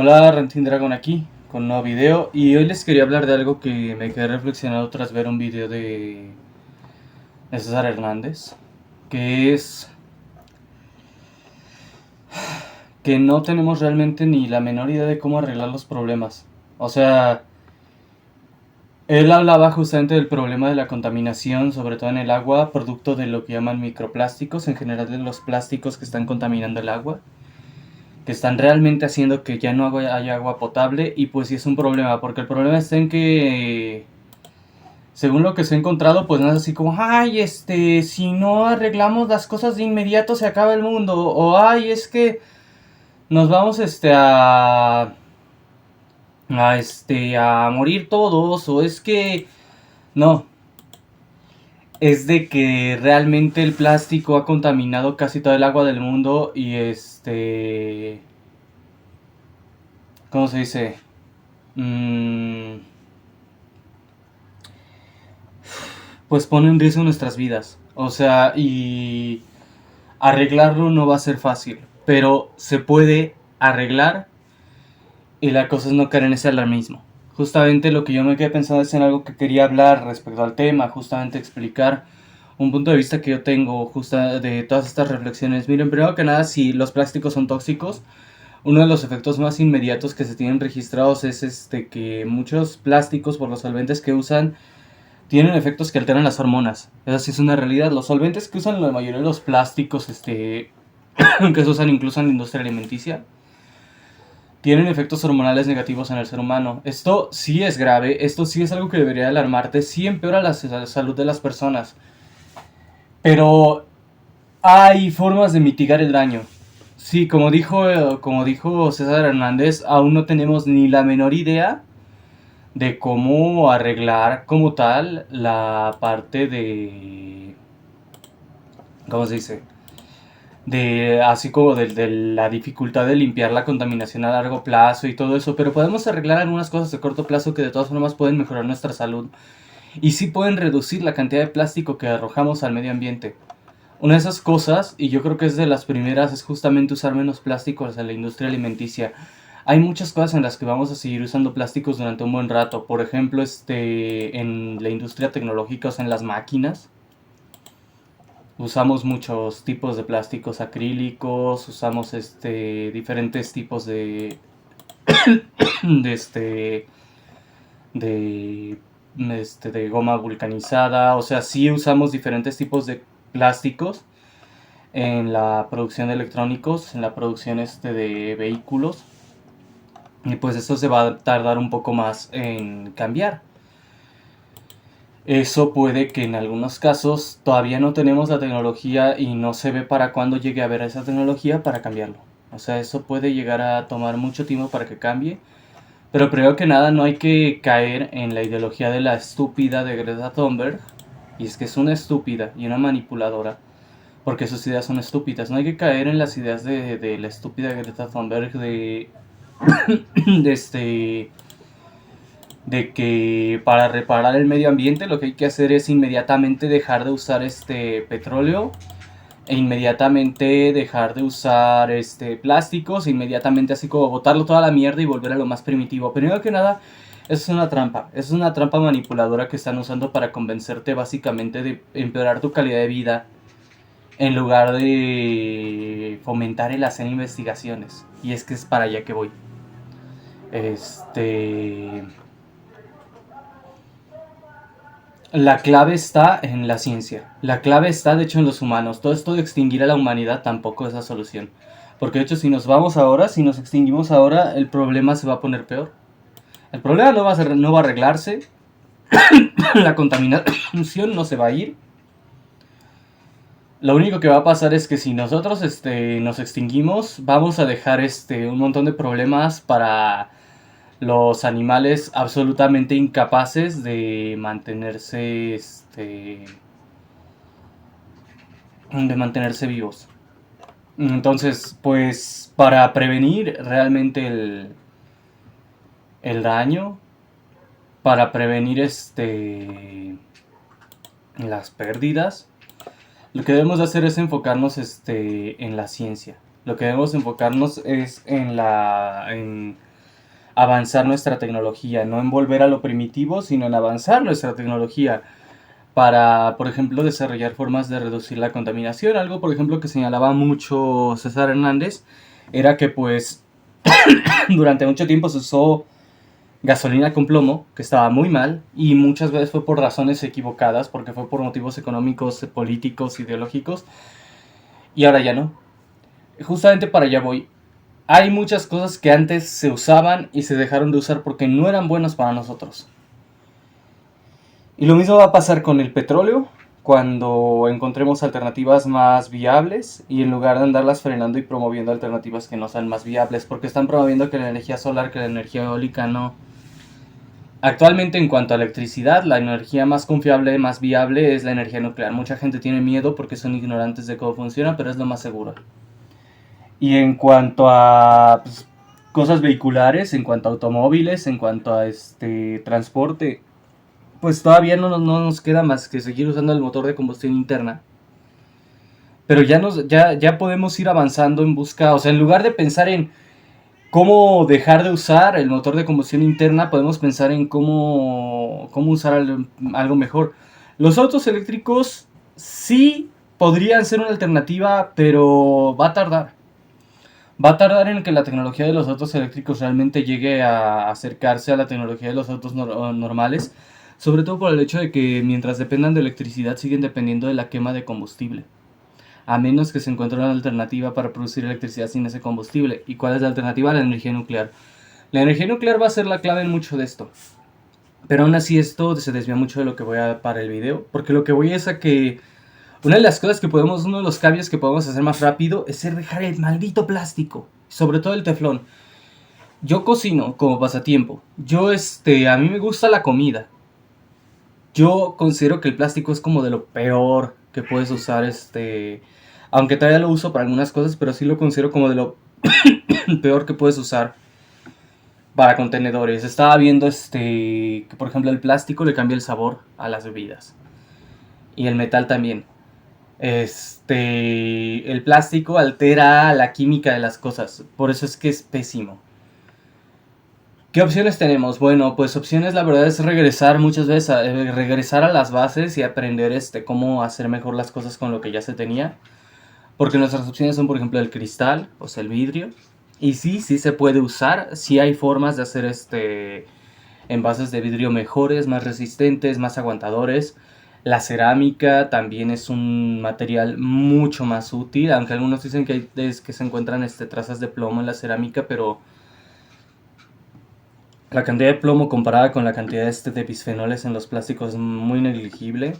Hola, Rentin Dragon aquí con un nuevo video y hoy les quería hablar de algo que me quedé reflexionado tras ver un video de César Hernández, que es que no tenemos realmente ni la menor idea de cómo arreglar los problemas. O sea, él hablaba justamente del problema de la contaminación, sobre todo en el agua, producto de lo que llaman microplásticos, en general de los plásticos que están contaminando el agua, que están realmente haciendo que ya no haya agua potable, y pues sí es un problema, porque el problema está en que según lo que se ha encontrado, pues no es así como, ay, si no arreglamos las cosas de inmediato se acaba el mundo, o ay, es que nos vamos, a morir todos, o es que, no, es de que realmente el plástico ha contaminado casi todo el agua del mundo y ¿cómo se dice? Mm, pues pone en riesgo nuestras vidas, o sea, y arreglarlo no va a ser fácil, pero se puede arreglar y la cosa es no caer en ese alarmismo. Justamente lo que yo me quedé pensando es en algo que quería hablar respecto al tema, justamente explicar un punto de vista que yo tengo justo de todas estas reflexiones. Miren, primero que nada, si los plásticos son tóxicos, uno de los efectos más inmediatos que se tienen registrados es que muchos plásticos, por los solventes que usan, tienen efectos que alteran las hormonas. Esa sí es una realidad. Los solventes que usan la mayoría de los plásticos que se usan incluso en la industria alimenticia tienen efectos hormonales negativos en el ser humano. Esto sí es grave, esto sí es algo que debería alarmarte, sí empeora la salud de las personas. Pero hay formas de mitigar el daño. Sí, como dijo César Hernández, aún no tenemos ni la menor idea de cómo arreglar como tal la parte de... ¿Cómo se dice? De así como de la dificultad de limpiar la contaminación a largo plazo y todo eso, pero podemos arreglar algunas cosas de corto plazo que de todas formas pueden mejorar nuestra salud y sí pueden reducir la cantidad de plástico que arrojamos al medio ambiente. Una de esas cosas, y yo creo que es de las primeras, es justamente usar menos plásticos en la industria alimenticia. Hay muchas cosas en las que vamos a seguir usando plásticos durante un buen rato. Por ejemplo, en la industria tecnológica, o sea, en las máquinas, usamos muchos tipos de plásticos acrílicos, usamos diferentes tipos de de de goma vulcanizada, o sea, sí usamos diferentes tipos de plásticos en la producción de electrónicos, en la producción de vehículos, y pues esto se va a tardar un poco más en cambiar. Eso puede que en algunos casos todavía no tenemos la tecnología y no se ve para cuándo llegue a haber esa tecnología para cambiarlo. O sea, eso puede llegar a tomar mucho tiempo para que cambie. Pero primero que nada no hay que caer en la ideología de la estúpida de Greta Thunberg. Y es que es una estúpida y una manipuladora. Porque sus ideas son estúpidas. No hay que caer en las ideas de la estúpida Greta Thunberg de de que para reparar el medio ambiente lo que hay que hacer es inmediatamente dejar de usar petróleo e inmediatamente dejar de usar plásticos, e inmediatamente así como botarlo toda la mierda y volver a lo más primitivo. Primero que nada, es una trampa manipuladora que están usando para convencerte básicamente de empeorar tu calidad de vida en lugar de fomentar el hacer investigaciones. Y es que es para allá que voy. Este La clave está en la ciencia. La clave está, de hecho, en los humanos. Todo esto de extinguir a la humanidad tampoco es la solución. Porque, de hecho, si nos vamos ahora, si nos extinguimos ahora, el problema se va a poner peor. El problema no va a arreglarse. La contaminación no se va a ir. Lo único que va a pasar es que si nosotros nos extinguimos, vamos a dejar un montón de problemas para los animales absolutamente incapaces de mantenerse vivos. Entonces, pues para prevenir realmente el daño, para prevenir las pérdidas, lo que debemos de hacer es enfocarnos en la ciencia. Lo que debemos enfocarnos es avanzar nuestra tecnología, no en volver a lo primitivo, sino en avanzar nuestra tecnología para, por ejemplo, desarrollar formas de reducir la contaminación. Algo, por ejemplo, que señalaba mucho César Hernández, era que pues durante mucho tiempo se usó gasolina con plomo, que estaba muy mal, y muchas veces fue por razones equivocadas, porque fue por motivos económicos, políticos, ideológicos, y ahora ya no. Justamente para allá voy. Hay muchas cosas que antes se usaban y se dejaron de usar porque no eran buenas para nosotros. Y lo mismo va a pasar con el petróleo cuando encontremos alternativas más viables y en lugar de andarlas frenando y promoviendo alternativas que no sean más viables, porque están promoviendo que la energía solar, que la energía eólica no. Actualmente, en cuanto a electricidad, la energía más confiable, más viable es la energía nuclear. Mucha gente tiene miedo porque son ignorantes de cómo funciona, pero es lo más seguro. Y en cuanto a pues, cosas vehiculares, en cuanto a automóviles, en cuanto a transporte, pues todavía no nos queda más que seguir usando el motor de combustión interna. Pero ya podemos ir avanzando en busca, o sea, en lugar de pensar en cómo dejar de usar el motor de combustión interna, podemos pensar en cómo usar algo mejor. Los autos eléctricos sí podrían ser una alternativa, pero va a tardar. Va a tardar en que la tecnología de los autos eléctricos realmente llegue a acercarse a la tecnología de los autos normales, sobre todo por el hecho de que mientras dependan de electricidad siguen dependiendo de la quema de combustible, a menos que se encuentre una alternativa para producir electricidad sin ese combustible. ¿Y cuál es la alternativa? La energía nuclear. La energía nuclear va a ser la clave en mucho de esto, pero aún así esto se desvía mucho de lo que voy a para el video, porque lo que voy es a que una de las cosas que uno de los cambios que podemos hacer más rápido es dejar el maldito plástico, sobre todo el teflón. Yo cocino como pasatiempo. A mí me gusta la comida. Yo considero que el plástico es como de lo peor que puedes usar, aunque todavía lo uso para algunas cosas, pero sí lo considero como de lo peor que puedes usar para contenedores. Estaba viendo que por ejemplo el plástico le cambia el sabor a las bebidas. Y el metal también. El plástico altera la química de las cosas, por eso es que es pésimo. ¿Qué opciones tenemos? Bueno, pues opciones la verdad es regresar muchas veces, regresar a las bases y aprender cómo hacer mejor las cosas con lo que ya se tenía. Porque nuestras opciones son por ejemplo el cristal, o sea el vidrio. Y sí se puede usar, sí hay formas de hacer envases de vidrio mejores, más resistentes, más aguantadores. La cerámica también es un material mucho más útil, aunque algunos dicen que se encuentran trazas de plomo en la cerámica, pero la cantidad de plomo comparada con la cantidad de bisfenoles en los plásticos es muy negligible.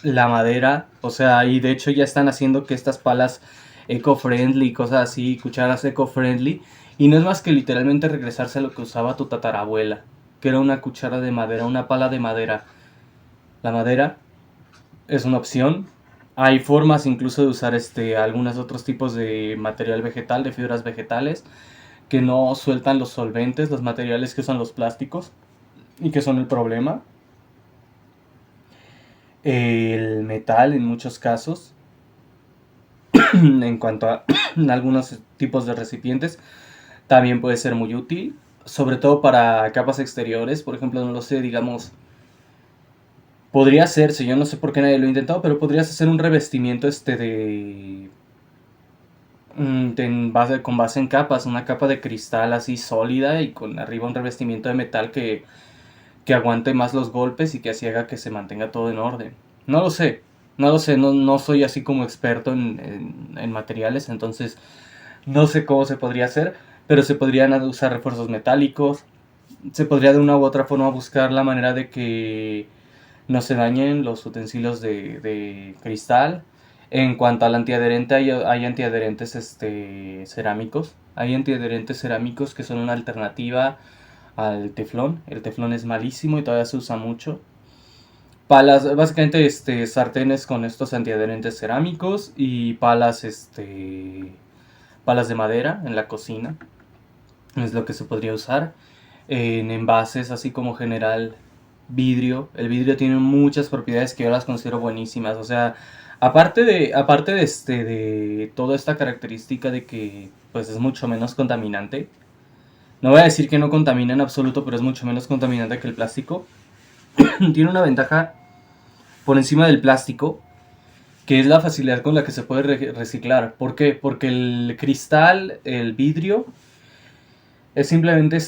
La madera, o sea, y de hecho ya están haciendo que estas palas eco-friendly, cosas así, cucharas eco-friendly, y no es más que literalmente regresarse a lo que usaba tu tatarabuela, que era una cuchara de madera, una pala de madera. La madera es una opción. Hay formas incluso de usar algunos otros tipos de material vegetal, de fibras vegetales, que no sueltan los solventes, los materiales que usan los plásticos y que son el problema. El metal en muchos casos, en cuanto a algunos tipos de recipientes, también puede ser muy útil, sobre todo para capas exteriores, por ejemplo, no lo sé, digamos, podría hacerse, yo no sé por qué nadie lo ha intentado, pero podrías hacer un revestimiento con base en capas, una capa de cristal así sólida y con arriba un revestimiento de metal que aguante más los golpes y que así haga que se mantenga todo en orden. No lo sé, no soy así como experto en materiales, entonces no sé cómo se podría hacer, pero se podrían usar refuerzos metálicos, se podría de una u otra forma buscar la manera de que no se dañen los utensilios de cristal. En cuanto al antiadherente, hay antiadherentes cerámicos. Hay antiadherentes cerámicos que son una alternativa al teflón. El teflón es malísimo y todavía se usa mucho. Palas, básicamente sartenes con estos antiadherentes cerámicos y palas de madera en la cocina. Es lo que se podría usar. En envases así como general vidrio. El vidrio tiene muchas propiedades que yo las considero buenísimas. O sea, aparte de toda esta característica de que pues es mucho menos contaminante, No voy a decir que no contamina en absoluto, pero es mucho menos contaminante que el plástico. Tiene una ventaja por encima del plástico, que es la facilidad con la que se puede reciclar. ¿Por qué? Porque el cristal, el vidrio, es simplemente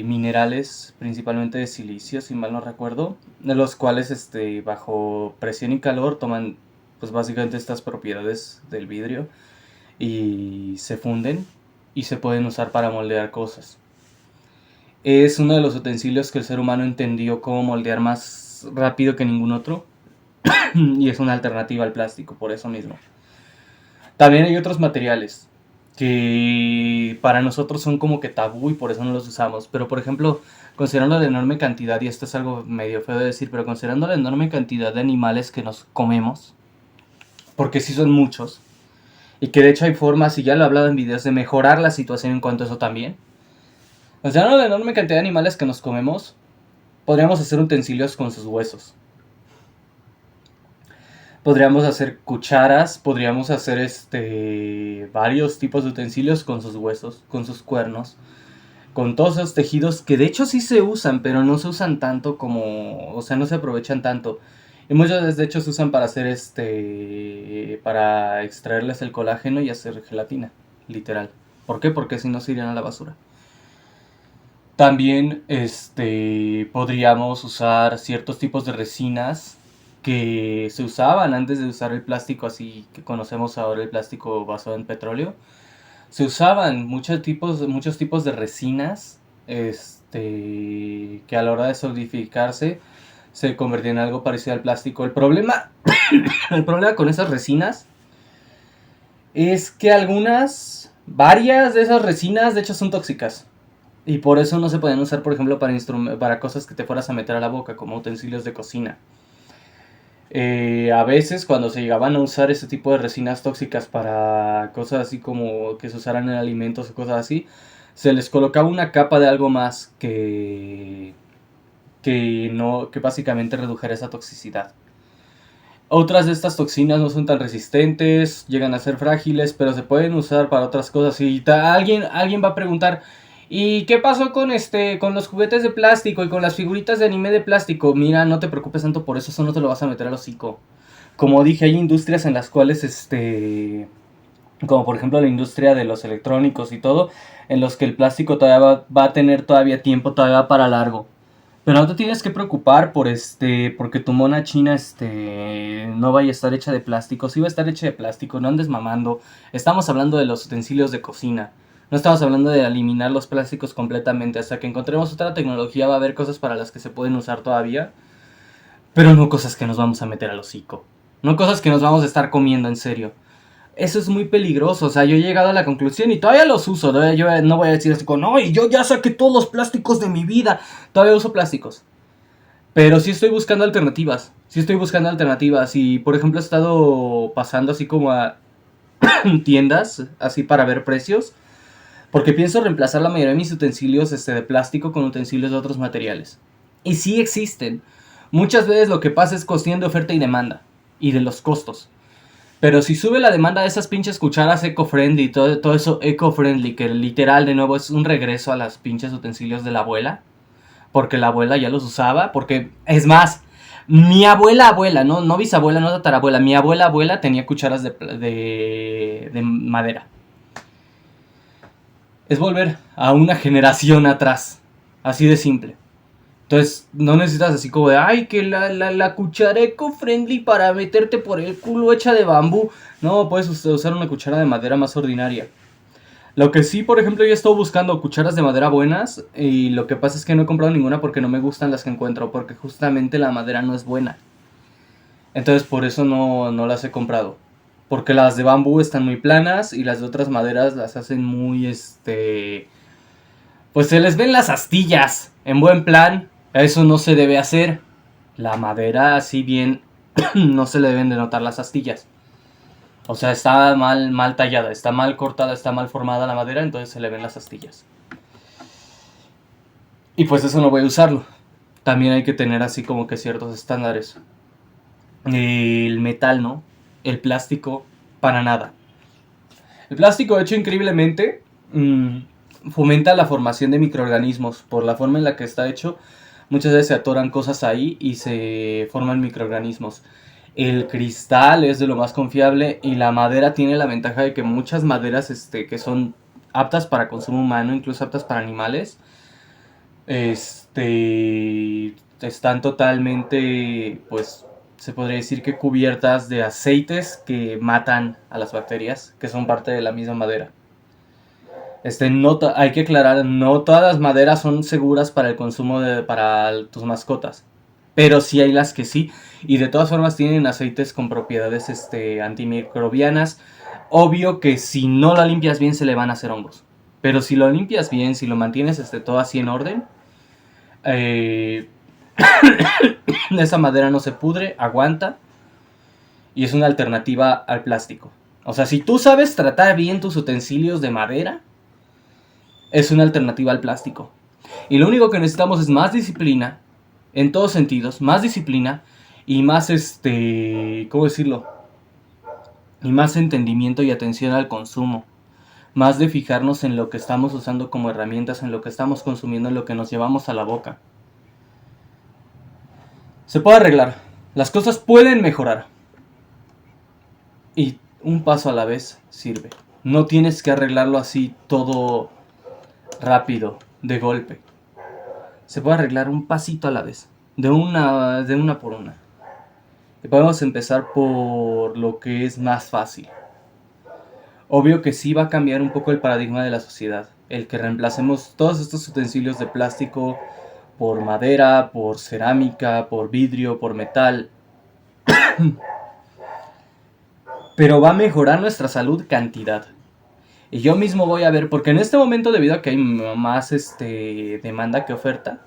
minerales, principalmente de silicio, si mal no recuerdo, de los cuales bajo presión y calor toman pues básicamente estas propiedades del vidrio y se funden y se pueden usar para moldear cosas. Es uno de los utensilios que el ser humano entendió cómo moldear más rápido que ningún otro y es una alternativa al plástico por eso mismo. También hay otros materiales que para nosotros son como que tabú y por eso no los usamos. Pero por ejemplo, considerando la enorme cantidad, y esto es algo medio feo de decir, pero considerando la enorme cantidad de animales que nos comemos, porque sí son muchos, y que de hecho hay formas, y ya lo he hablado en videos, de mejorar la situación en cuanto a eso también. Considerando la enorme cantidad de animales que nos comemos, podríamos hacer utensilios con sus huesos. Podríamos hacer cucharas, podríamos hacer varios tipos de utensilios con sus huesos, con sus cuernos, con todos esos tejidos que de hecho sí se usan, pero no se usan tanto como, o sea, no se aprovechan tanto. Y muchas veces de hecho se usan para hacer para extraerles el colágeno y hacer gelatina, literal. ¿Por qué? Porque si no se irían a la basura. También podríamos usar ciertos tipos de resinas que se usaban antes de usar el plástico así que conocemos ahora, el plástico basado en petróleo. Se usaban muchos tipos de resinas que a la hora de solidificarse se convertían en algo parecido al plástico. El problema con esas resinas es que varias de esas resinas de hecho son tóxicas. Y por eso no se podían usar, por ejemplo, para cosas que te fueras a meter a la boca, como utensilios de cocina. A veces cuando se llegaban a usar ese tipo de resinas tóxicas para cosas así como que se usaran en alimentos o cosas así, se les colocaba una capa de algo más que básicamente redujera esa toxicidad. Otras de estas toxinas no son tan resistentes, llegan a ser frágiles, pero se pueden usar para otras cosas. Y alguien va a preguntar, ¿y qué pasó con los juguetes de plástico y con las figuritas de anime de plástico? Mira, no te preocupes tanto por eso no te lo vas a meter al hocico. Como dije, hay industrias en las cuales, como por ejemplo la industria de los electrónicos y todo, en los que el plástico todavía va a tener todavía tiempo, todavía para largo. Pero no te tienes que preocupar porque tu mona china no vaya a estar hecha de plástico. Sí va a estar hecha de plástico, no andes mamando. Estamos hablando de los utensilios de cocina. No estamos hablando de eliminar los plásticos completamente. Hasta que encontremos otra tecnología va a haber cosas para las que se pueden usar todavía. Pero no cosas que nos vamos a meter al hocico. No cosas que nos vamos a estar comiendo en serio. Eso es muy peligroso, o sea, yo he llegado a la conclusión y todavía los uso, ¿no? Yo no voy a decir así como, no, y yo ya saqué todos los plásticos de mi vida, todavía uso plásticos. Pero sí estoy buscando alternativas, y por ejemplo he estado pasando así como a tiendas, así para ver precios, porque pienso reemplazar la mayoría de mis utensilios de plástico con utensilios de otros materiales. Y sí existen. Muchas veces lo que pasa es cuestión de oferta y demanda, y de los costos. Pero si sube la demanda de esas pinches cucharas eco-friendly, todo eso eco-friendly, que literal de nuevo es un regreso a las pinches utensilios de la abuela, porque la abuela ya los usaba, porque es más, mi abuela, no bisabuela, no tatarabuela, mi abuela tenía cucharas de madera. Es volver a una generación atrás, así de simple. Entonces, no necesitas así como de, ay, que la cuchara eco-friendly para meterte por el culo hecha de bambú. No, puedes usar una cuchara de madera más ordinaria. Lo que sí, por ejemplo, yo he estado buscando cucharas de madera buenas y lo que pasa es que no he comprado ninguna porque no me gustan las que encuentro, porque justamente la madera no es buena. Entonces, por eso no las he comprado. Porque las de bambú están muy planas y las de otras maderas las hacen muy, pues se les ven las astillas, en buen plan. Eso no se debe hacer. La madera, así bien, no se le deben de notar las astillas. O sea, está mal tallada, está mal cortada, está mal formada la madera, entonces se le ven las astillas. Y pues eso no voy a usarlo. También hay que tener así como que ciertos estándares. El metal, ¿no? El plástico, para nada. El plástico hecho increíblemente fomenta la formación de microorganismos. Por la forma en la que está hecho, muchas veces se atoran cosas ahí y se forman microorganismos. El cristal es de lo más confiable y la madera tiene la ventaja de que muchas maderas que son aptas para consumo humano, incluso aptas para animales, están totalmente, pues, se podría decir que cubiertas de aceites que matan a las bacterias, que son parte de la misma madera. Hay que aclarar, no todas las maderas son seguras para el consumo para tus mascotas, pero sí hay las que sí, y de todas formas tienen aceites con propiedades antimicrobianas. Obvio que si no la limpias bien se le van a hacer hongos, pero si lo limpias bien, si lo mantienes todo así en orden, esa madera no se pudre, aguanta, y es una alternativa al plástico. O sea, si tú sabes tratar bien tus utensilios de madera, es una alternativa al plástico. Y lo único que necesitamos es más disciplina, en todos sentidos, más disciplina y más, ¿cómo decirlo? Y más entendimiento y atención al consumo. Más de fijarnos en lo que estamos usando como herramientas, en lo que estamos consumiendo, en lo que nos llevamos a la boca. Se puede arreglar. Las cosas pueden mejorar. Y un paso a la vez sirve. No tienes que arreglarlo así todo rápido, de golpe. Se puede arreglar un pasito a la vez, de una por una. Y podemos empezar por lo que es más fácil. Obvio que sí va a cambiar un poco el paradigma de la sociedad. El que reemplacemos todos estos utensilios de plástico por madera, por cerámica, por vidrio, por metal. Pero va a mejorar nuestra salud cantidad. Y yo mismo voy a ver, porque en este momento, debido a que hay más demanda que oferta,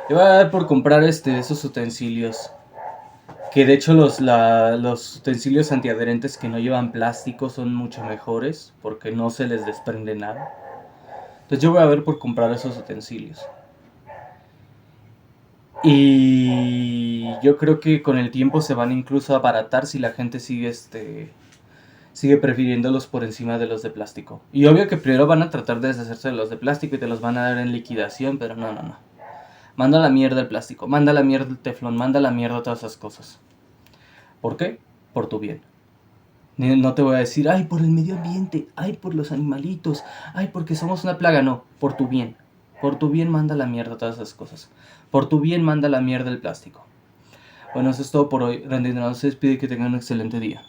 yo voy a ver por comprar esos utensilios. Que de hecho los utensilios antiadherentes que no llevan plástico son mucho mejores, porque no se les desprende nada. Entonces yo voy a ver por comprar esos utensilios. Y yo creo que con el tiempo se van incluso a abaratar si la gente sigue prefiriéndolos por encima de los de plástico. Y obvio que primero van a tratar de deshacerse de los de plástico y te los van a dar en liquidación, pero no. Manda a la mierda el plástico, manda a la mierda el teflón, manda a la mierda todas esas cosas. ¿Por qué? Por tu bien. No te voy a decir, ay, por el medio ambiente, ay, por los animalitos, ay, porque somos una plaga. No, por tu bien. Por tu bien manda a la mierda todas esas cosas. Por tu bien manda a la mierda el plástico. Bueno, eso es todo por hoy. Randy se despide y que tengan un excelente día.